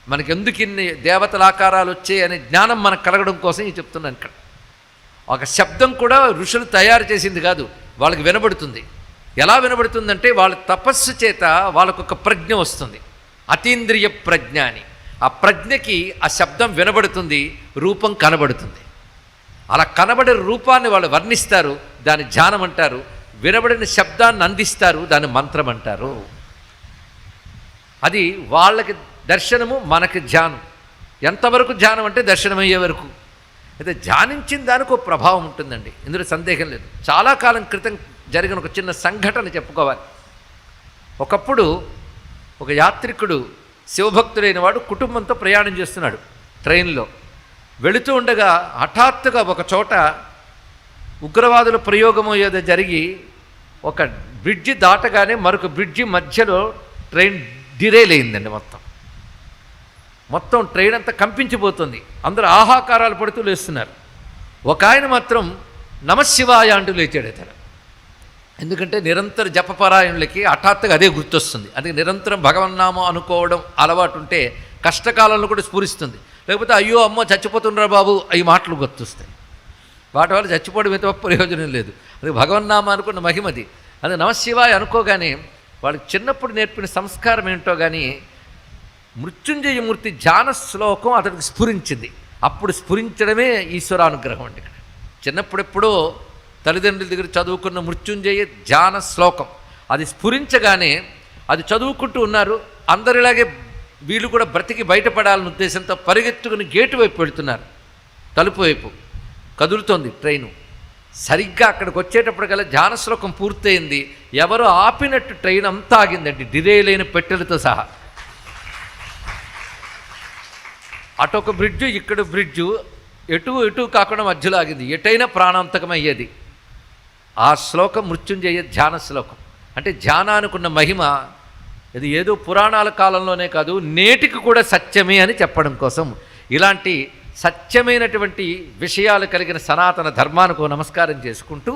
మనకెందుకు ఇన్ని దేవతల ఆకారాలు వచ్చాయి అనే జ్ఞానం మనకు కలగడం కోసం ఇది చెప్తున్నాను. ఇక్కడ ఒక శబ్దం కూడా ఋషులు తయారు చేసింది కాదు, వాళ్ళకి వినబడుతుంది. ఎలా వినబడుతుందంటే వాళ్ళ తపస్సు చేత వాళ్ళకొక ప్రజ్ఞ వస్తుంది, అతీంద్రియ ప్రజ్ఞ అని. ఆ ప్రజ్ఞకి ఆ శబ్దం వినబడుతుంది, రూపం కనబడుతుంది. అలా కనబడే రూపాన్ని వాళ్ళు వర్ణిస్తారు, దాన్ని ధ్యానం అంటారు. వినబడిన శబ్దాన్ని అందిస్తారు, దాన్ని మంత్రం అంటారు. అది వాళ్ళకి దర్శనము, మనకి ధ్యానం. ఎంతవరకు ధ్యానం అంటే దర్శనమయ్యే వరకు. అయితే ధ్యానించిన దానికి ఒక ప్రభావం ఉంటుందండి, ఇందులో సందేహం లేదు. చాలా కాలం క్రితం జరిగిన ఒక చిన్న సంఘటన చెప్పుకోవాలి. ఒకప్పుడు ఒక యాత్రికుడు, శివభక్తుడైన వాడు కుటుంబంతో ప్రయాణం చేస్తున్నాడు ట్రైన్లో. వెళుతూ ఉండగా హఠాత్తుగా ఒక చోట ఉగ్రవాదుల ప్రయోగం ఏదో జరిగి ఒక బ్రిడ్జి దాటగానే మరొక బ్రిడ్జి మధ్యలో ట్రైన్ డిరైల్ అయిందండి. మొత్తం ట్రైన్ అంతా కంపించిపోతుంది. అందరూ ఆహాకారాలు పడుతూ లేస్తున్నారు. ఒక ఆయన మాత్రం నమశివాయ అంటూ లేచాడు అతను. ఎందుకంటే నిరంతర జపపరాయణులకి హఠాత్తుగా అదే గుర్తొస్తుంది. అందుకే నిరంతరం భగవన్నామం అనుకోవడం అలవాటు ఉంటే కష్టకాలంలో కూడా స్ఫురిస్తుంది. లేకపోతే అయ్యో అమ్మో చచ్చిపోతుండ్రా బాబు ఈ మాటలు గుర్తొస్తాయి. వాటి వల్ల చచ్చిపోవడం ఎంత ప్రయోజనం లేదు. అది భగవన్నామం అనుకున్న మహిమది. అది నమశివాయ అనుకోగానే వాళ్ళకి చిన్నప్పుడు నేర్పిన సంస్కారం ఏంటో కానీ మృత్యుంజయమూర్తి ధ్యాన శ్లోకం అతడికి స్ఫురించింది. అప్పుడు స్ఫురించడమే ఈశ్వరానుగ్రహం అండి. ఇక్కడ చిన్నప్పుడెప్పుడో తల్లిదండ్రుల దగ్గర చదువుకున్న మృత్యుంజయ ధ్యాన శ్లోకం అది స్ఫురించగానే అది చదువుకుంటూ ఉన్నారు. అందరిలాగే వీళ్ళు కూడా బ్రతికి బయటపడాలన్న ఉద్దేశంతో పరిగెత్తుకుని గేటు వైపు వెళుతున్నారు. తలుపు వైపు కదులుతోంది ట్రైను. సరిగ్గా అక్కడికి వచ్చేటప్పటికల్లా ధ్యాన శ్లోకం పూర్తయింది. ఎవరో ఆపినట్టు ట్రైన్ అంతా ఆగిందండి, డిరైలైన పెట్టెలతో సహా. అటొక బ్రిడ్జు, ఇక్కడ బ్రిడ్జు, ఎటు కాకుండా మధ్యలో ఆగింది. ఎటైనా ప్రాణాంతకం అయ్యేది. ఆ శ్లోకం మృత్యుంజయ ధ్యాన శ్లోకం. అంటే ధ్యానానుకున్న మహిమ ఇది ఏదో పురాణాల కాలంలోనే కాదు, నేటికి కూడా సత్యమే అని చెప్పడం కోసం ఇలాంటి సత్యమైనటువంటి విషయాలు కలిగిన సనాతన ధర్మానికి నమస్కారం చేసుకుంటూ